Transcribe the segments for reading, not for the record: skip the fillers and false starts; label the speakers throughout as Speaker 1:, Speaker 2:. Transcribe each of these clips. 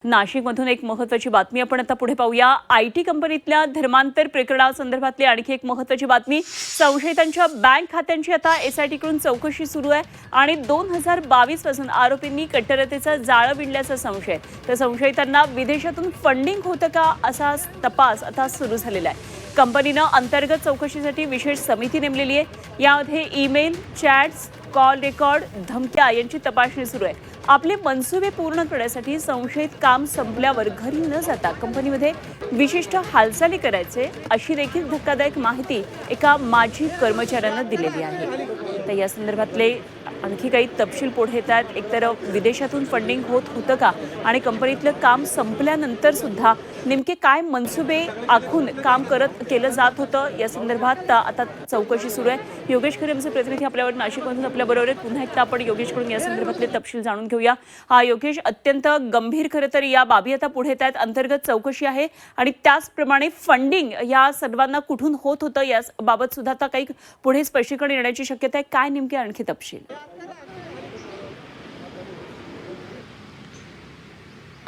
Speaker 1: नाशिकमधून एक महत्त्वाची बातमी आपण आता पुढे पाहूया। आयटी कंपनीतल्या धर्मांतर प्रकरणासंदर्भातली आणखी एक महत्त्वाची बातमी। संशयितांच्या बँक खात्यांची आता एसआयटी कडून चौकशी सुरू आहे आणि 2022 पासून आरोपींनी कट्टरतेचा जाळं विणल्याचा संशय। तर संशयितांना विदेशातून फंडिंग होतं का असा तपास आता सुरू झालेला आहे। कंपनीनं अंतर्गत चौकशीसाठी विशेष समिती नेमलेली आहे। यामध्ये ईमेल, चॅट्स, कॉल रेकॉर्ड, धमक्या यांची तपासणी सुरू आहे। आपले मनसुबे पूर्ण करण्यासाठी संशयित काम संपल्यावर घरी न जाता कंपनीमध्ये विशिष्ट हालचाली करायचे अशी देखील धक्कादायक माहिती एका माजी कर्मचाऱ्यानं दिलेली आहे। तर या संदर्भातले आणखी काही तपशील पुढे येतात। एकतर विदेशातून फंडिंग होतं का आणि कंपनीतलं काम संपल्यानंतर सुद्धा नेमके काय मनसुबे आखून काम केलं जात होतं या संदर्भात आता चौकशी सुरू आहे। योगेश खरे आमचे प्रतिनिधी आपल्यावर नाशिकमधून आपल्याबरोबर आहेत। पुन्हा एकदा आपण योगेशकडून या संदर्भातले तपशील जाणून घेऊया। हा योगेश, अत्यंत गंभीर खरं तर या बाबी आता पुढे येत आहेत। अंतर्गत चौकशी आहे आणि त्याचप्रमाणे फंडिंग या सर्वांना कुठून होत होतं याबाबत सुद्धा आता काही पुढे स्पष्टीकरण येण्याची शक्यता आहे। काय नेमके आणखी तपशील?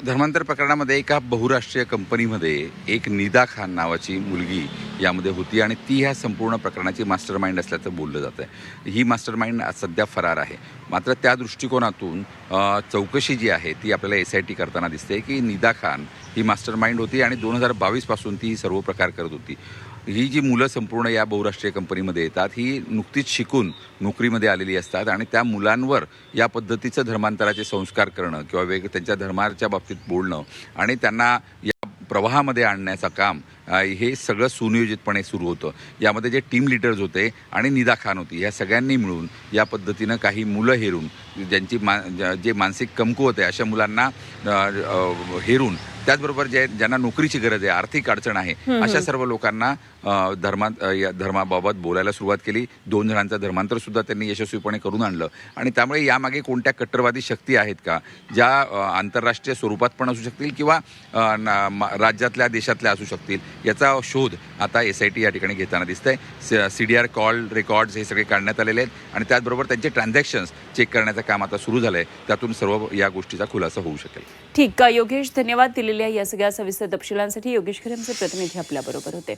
Speaker 2: धर्मांतर प्रकरणामध्ये एका बहुराष्ट्रीय कंपनीमध्ये एक निदा खान नावाची मुलगी यामध्ये होती आणि ती ह्या संपूर्ण प्रकरणाची मास्टरमाइंड असल्याचं बोललं जातं आहे। ही मास्टरमाइंड सध्या फरार आहे। मात्र त्या दृष्टिकोनातून चौकशी जी आहे ती आपल्याला SIT करताना दिसते की निदा खान ही मास्टरमाइंड होती आणि 2022 पासून ती सर्व प्रकार करत होती। ही जी मुलं संपूर्ण या बहुराष्ट्रीय कंपनीमध्ये येतात ही नुकतीच शिकून नोकरीमध्ये आलेली असतात आणि त्या मुलांवर या पद्धतीचं धर्मांतराचे संस्कार करणं किंवा त्यांच्या धर्माच्या बाबतीत बोलणं आणि त्यांना या प्रवाहामध्ये आणण्याचं काम हे सगळं सुनियोजितपणे सुरू होतं। यामध्ये जे टीम लीडर्स होते आणि निदा खान होती ह्या सगळ्यांनी मिळून या पद्धतीनं काही मुलं हेरून ज्यांची जे मानसिक कमकुवत आहे अशा मुलांना हेरून त्याचबरोबर ज्यांना नोकरीची गरज आहे, आर्थिक अडचण आहे अशा सर्व लोकांना धर्माबाबत बोलायला सुरुवात केली। 2 जणांचं धर्मांतर सुद्धा त्यांनी यशस्वीपणे करून आणलं आणि त्यामुळे यामागे कोणत्या कट्टरवादी शक्ती आहेत का ज्या आंतरराष्ट्रीय स्वरूपात पण असू शकतील किंवा राज्यातल्या देशातल्या असू शकतील याचा शोध आता SIT या ठिकाणी घेताना दिसतंय। CDR कॉल रेकॉर्ड्स हे सगळे काढण्यात आलेले आहेत आणि त्याचबरोबर त्यांचे ट्रान्झॅक्शन्स चेक करण्याचं काम आता सुरू झालंय। त्यातून सर्व या गोष्टीचा खुलासा होऊ शकेल।
Speaker 1: ठीक आहे योगेश, धन्यवाद दिलेल्या या सगळ्या सविस्तर तपशिलांसाठी। योगेश खरे आमचे प्रतिनिधी आपल्याबरोबर होते।